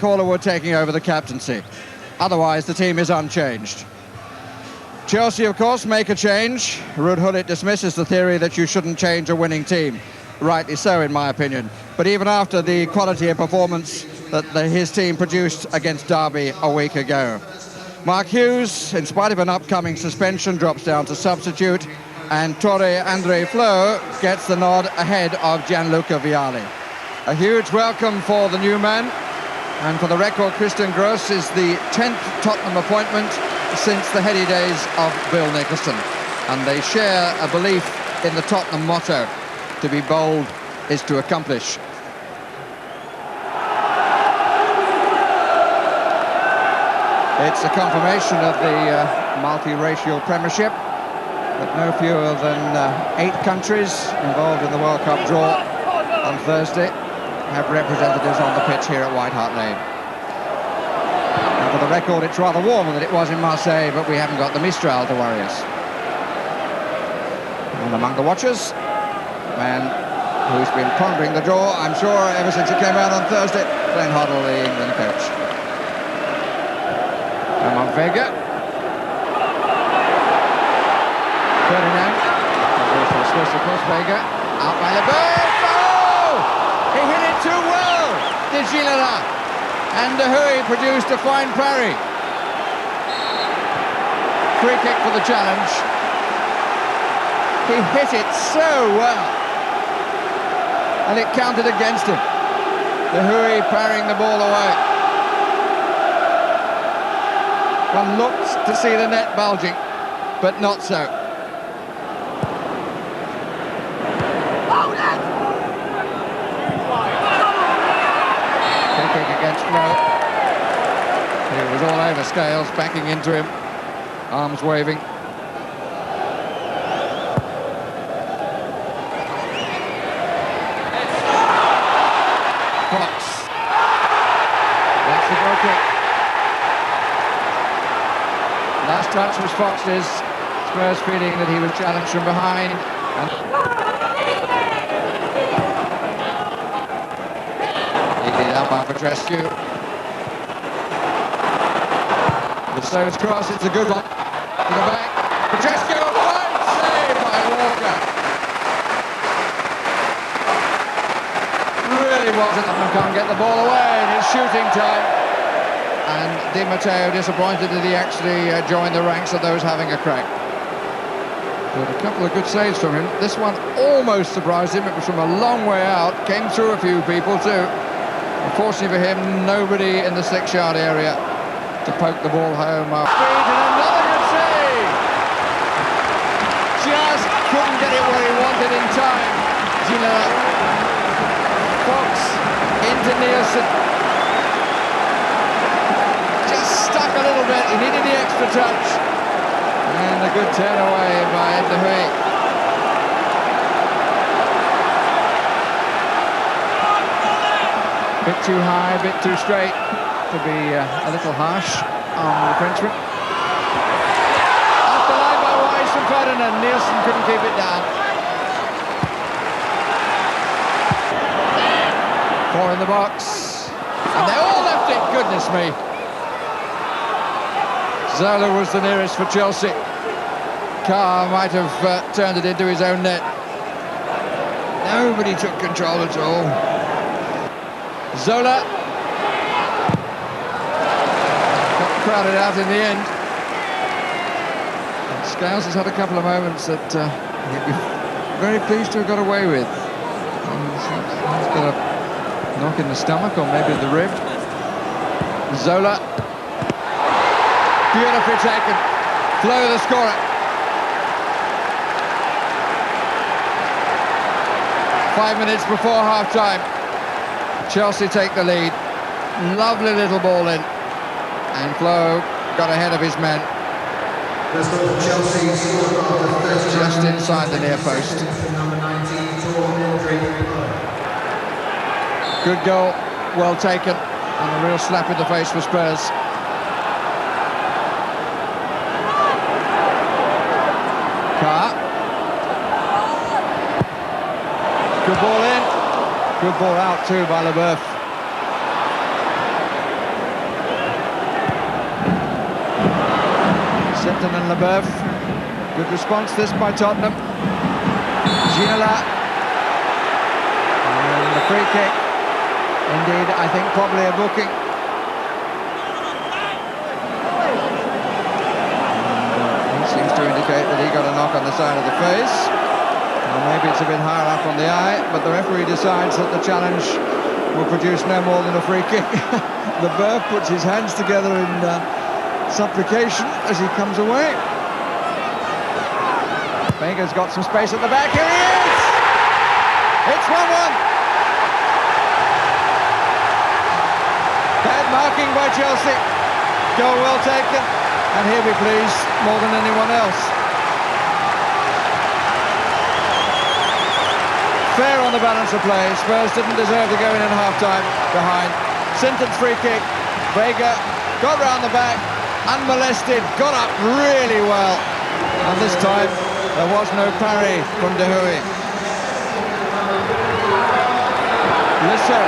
Callerwood taking over the captaincy. Otherwise, the team is unchanged. Chelsea, of course, make a change. Ruud Gullit dismisses the theory that you shouldn't change a winning team. Rightly so, in my opinion. But even after the quality of performance that his team produced against Derby a week ago. Mark Hughes, in spite of an upcoming suspension, drops down to substitute, and Tore Andre Flo gets the nod ahead of Gianluca Vialli. A huge welcome for the new man, and for the record, Christian Gross is the 10th Tottenham appointment since the heady days of Bill Nicholson, and they share a belief in the Tottenham motto, to be bold is to accomplish. It's a confirmation of the multiracial premiership, with no fewer than 8 countries involved in the World Cup draw on Thursday have representatives on the pitch here at White Hart Lane. And for the record, it's rather warmer than it was in Marseille, but we haven't got the Mistral to worry us. And among the watchers, a man who's been pondering the draw, I'm sure, ever since it came out on Thursday, Glenn Hoddle, the England coach. Ramon Vega. Ferdinand. Swiss, of course, Vega. Out by LeBeuf. Oh! He hit it too well, did Ginola. And De Huy produced a fine parry. Free kick for the challenge. He hit it so well. And it counted against him. De Huy parrying the ball away. One looked to see the net bulging, but not so. Free kick against Flo. He was all over Scales, backing into him, arms waving. Fox. That's the goal kick. Last touch was Fox's. Spurs feeling that he was challenged from behind. He up by Petrescu. The Stones cross, it's a good one. To the back. Petrescu, a fine save by Walker. Really wasn't up and can't get the ball away, and it's shooting time. And Di Matteo disappointed that he actually joined the ranks of those having a crack. But a couple of good saves from him. This one almost surprised him. It was from a long way out. Came through a few people too. Unfortunately for him, nobody in the 6-yard area to poke the ball home. And another good save! Just couldn't get it where he wanted in time. Ginola. Fox into Nielsen. Stuck a little bit, he needed the extra touch. And a good turn away by De Huy. Bit too high, bit too straight to be a little harsh on the Frenchman. Off the line by Wise from Ferdinand. Nielsen couldn't keep it down. 4 in the box. And they all left it, goodness me. Zola was the nearest for Chelsea. Carr might have turned it into his own net. Nobody took control at all. Zola got crowded out in the end. And Scales has had a couple of moments that he'd be very pleased to have got away with. He's got a knock in the stomach or maybe the rib. Zola. Beautifully taken. Flo the scorer. 5 minutes before half-time. Chelsea take the lead. Lovely little ball in. And Flo got ahead of his men. Just inside the near post. Good goal. Well taken. And a real slap in the face for Spurs. Carr. Good ball in. Good ball out too by LeBeuf. Martin and Leboeuf. Good response this by Tottenham. Ginola. And the free kick. Indeed, I think probably a booking. And, he seems to indicate that he got a knock on the side of the face. Or maybe it's a bit higher up on the eye, but the referee decides that the challenge will produce no more than a free kick. Leboeuf puts his hands together in supplication as he comes away. Vega's got some space at the back. Here he is! It's 1-1. Bad marking by Chelsea. Goal well taken. And here we please more than anyone else. Fair on the balance of play. Spurs didn't deserve to go in half-time behind. Sinton's free kick. Vega got round the back, unmolested, got up really well. And this time, there was no parry from De Huey. Lisso.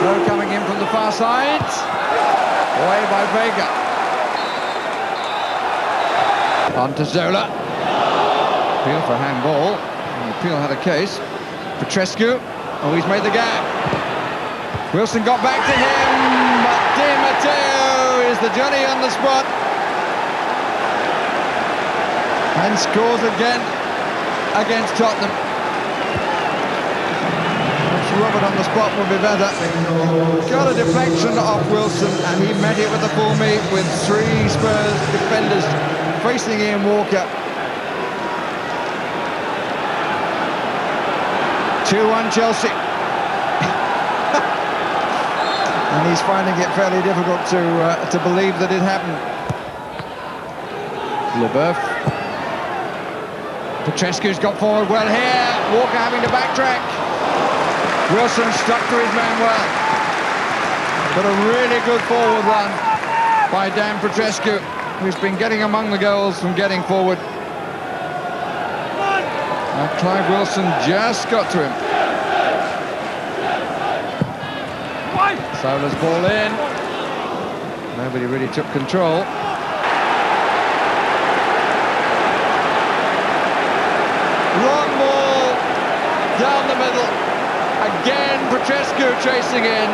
Flo coming in from the far side. Away by Vega. On to Zola. Appeal for handball. The appeal had a case. Petrescu. Oh, he's made the gap. Wilson got back to him, but Di Matteo is the Johnny on the spot. And scores again against Tottenham. Robert on the spot would be better. Got a deflection off Wilson, and he met it with a full meet with three Spurs defenders facing Ian Walker. 2-1 Chelsea. And he's finding it fairly difficult to believe that it happened. Leboeuf. Petrescu's got forward well here. Walker having to backtrack. Wilson stuck to his man well. But a really good forward run by Dan Petrescu, who's been getting among the goals from getting forward. And Clive Wilson just got to him. Sola's ball in. Nobody really took control. Long ball down the middle. Again, Petrescu chasing in.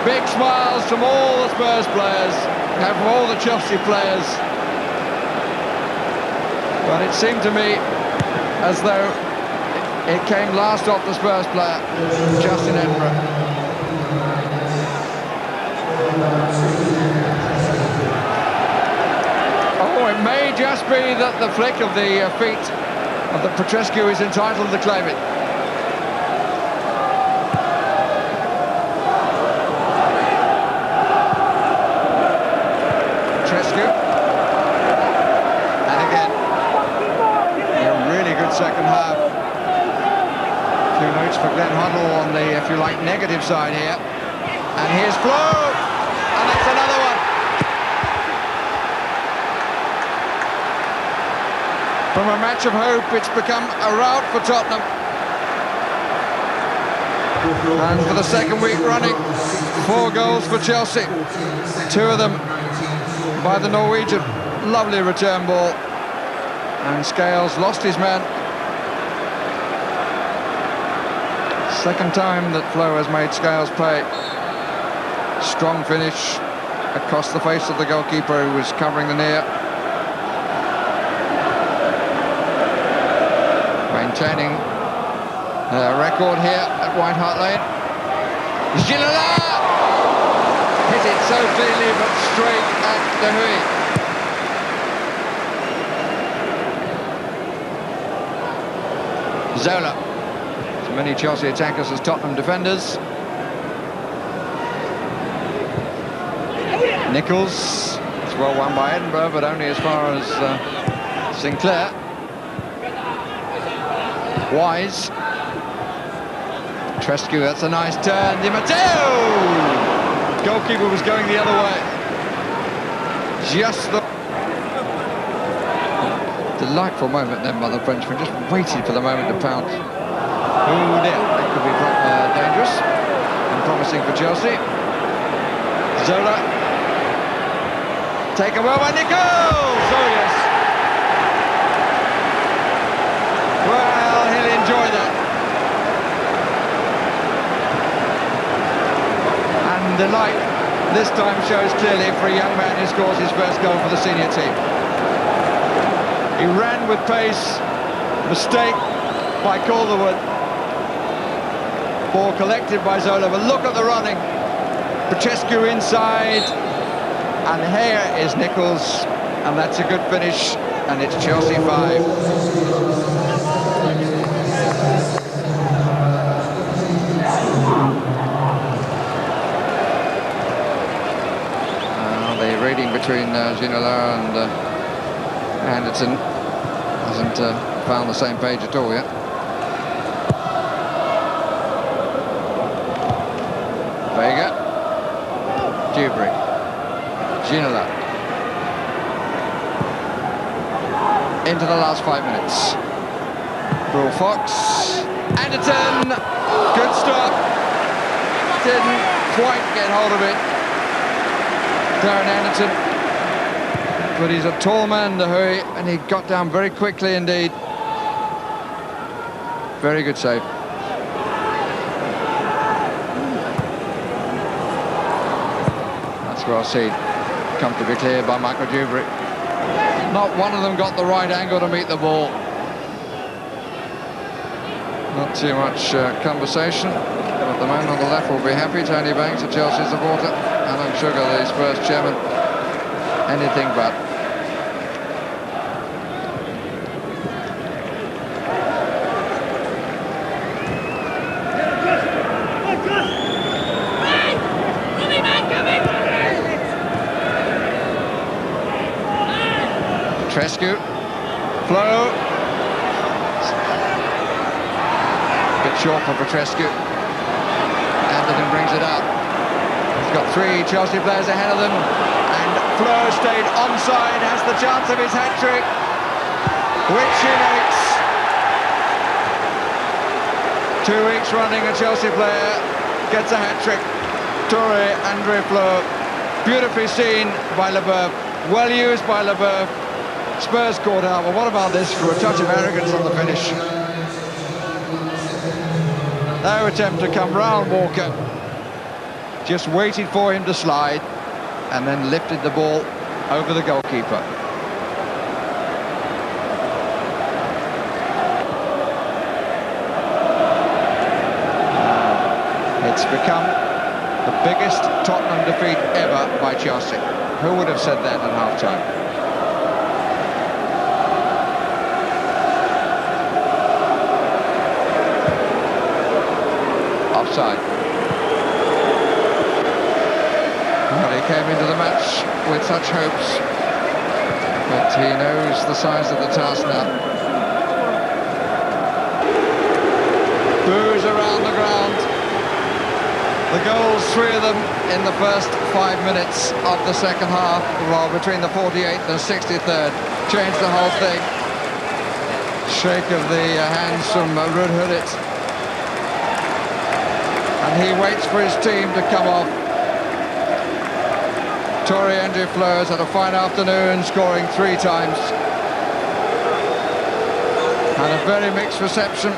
Big smiles from all the Spurs players and from all the Chelsea players. But it seemed to me as though it came last off the Spurs player, Justin Edinburgh. Oh, it may just be that the flick of the feet of the Petrescu is entitled to claim it. Petrescu. And again, a really good second half. 2 notes for Glenn Hoddle on the, if you like, negative side here. And here's Flo, and that's another one. From a match of hope, it's become a rout for Tottenham. And for the second week running, 4 goals for Chelsea. 2 of them by the Norwegian. Lovely return ball. And Scales lost his man. Second time that Flo has made Scales pay. Strong finish across the face of the goalkeeper who was covering the near. Maintaining a record here at White Hart Lane. Ginola! Hit it so cleanly but straight at De Huey. Zola. As many Chelsea attackers as Tottenham defenders. Nichols, it's well won by Edinburgh, but only as far as Sinclair. Wise. Petrescu, that's a nice turn. Di Matteo! Goalkeeper was going the other way. Just the... Delightful moment then by the Frenchman, just waited for the moment to pounce. Oh dear, that could be dangerous and promising for Chelsea. Zola. Take a moment, Nichols! Oh, yes. Well, he'll enjoy that. And delight this time shows clearly for a young man who scores his first goal for the senior team. He ran with pace, mistake by Calderwood. Ball collected by Zola, but look at the running. Petrescu inside, and here is Nichols, and that's a good finish, and it's Chelsea 5. The reading between Ginola and Anderton hasn't found the same page at all yet. Vega, Dewberry, Ginola. Into the last 5 minutes. Will Fox, Anderton, good stop. Didn't quite get hold of it. Darren Anderton, but he's a tall man to hurry, and he got down very quickly indeed. Very good save. That's well seen. Comfortably cleared by Michael Dewberry. Not one of them got the right angle to meet the ball. Not too much conversation, but the man on the left will be happy. Tony Banks, a Chelsea supporter. Alan Sugar, the Spurs chairman, anything but. Petrescu, Flo. Bit short for Petrescu. Anderton brings it out. Got 3 Chelsea players ahead of them, and Flo stayed onside, has the chance of his hat-trick, which he makes. 2 weeks running, a Chelsea player gets a hat-trick. Tore Andre Flo, beautifully seen by Leboeuf, well used by Leboeuf. Spurs caught out, but what about this for a touch of arrogance on the finish? No attempt to come round Walker. Just waited for him to slide and then lifted the ball over the goalkeeper. It's become the biggest Tottenham defeat ever by Chelsea. Who would have said that at half-time? Offside. Well, he came into the match with such hopes, but he knows the size of the task now. Boos around the ground. The goals, 3 of them in the first 5 minutes of the second half, well, between the 48th and 63rd, changed the whole thing. Shake of the hands from Ruud Gullit. And he waits for his team to come off. Tore Andre Flo has had a fine afternoon, scoring 3 times. And a very mixed reception.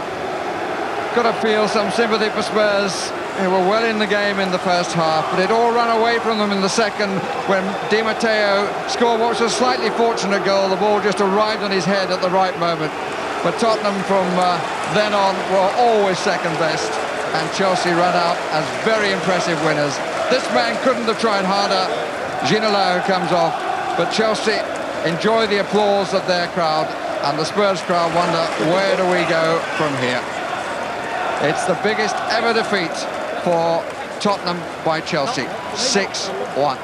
Got to feel some sympathy for Spurs. They were well in the game in the first half, but it all ran away from them in the second when Di Matteo scored what was a slightly fortunate goal. The ball just arrived on his head at the right moment. But Tottenham from then on were always second best, and Chelsea ran out as very impressive winners. This man couldn't have tried harder. Ginola comes off, but Chelsea enjoy the applause of their crowd, and the Spurs crowd wonder, where do we go from here? It's the biggest ever defeat for Tottenham by Chelsea, 6-1.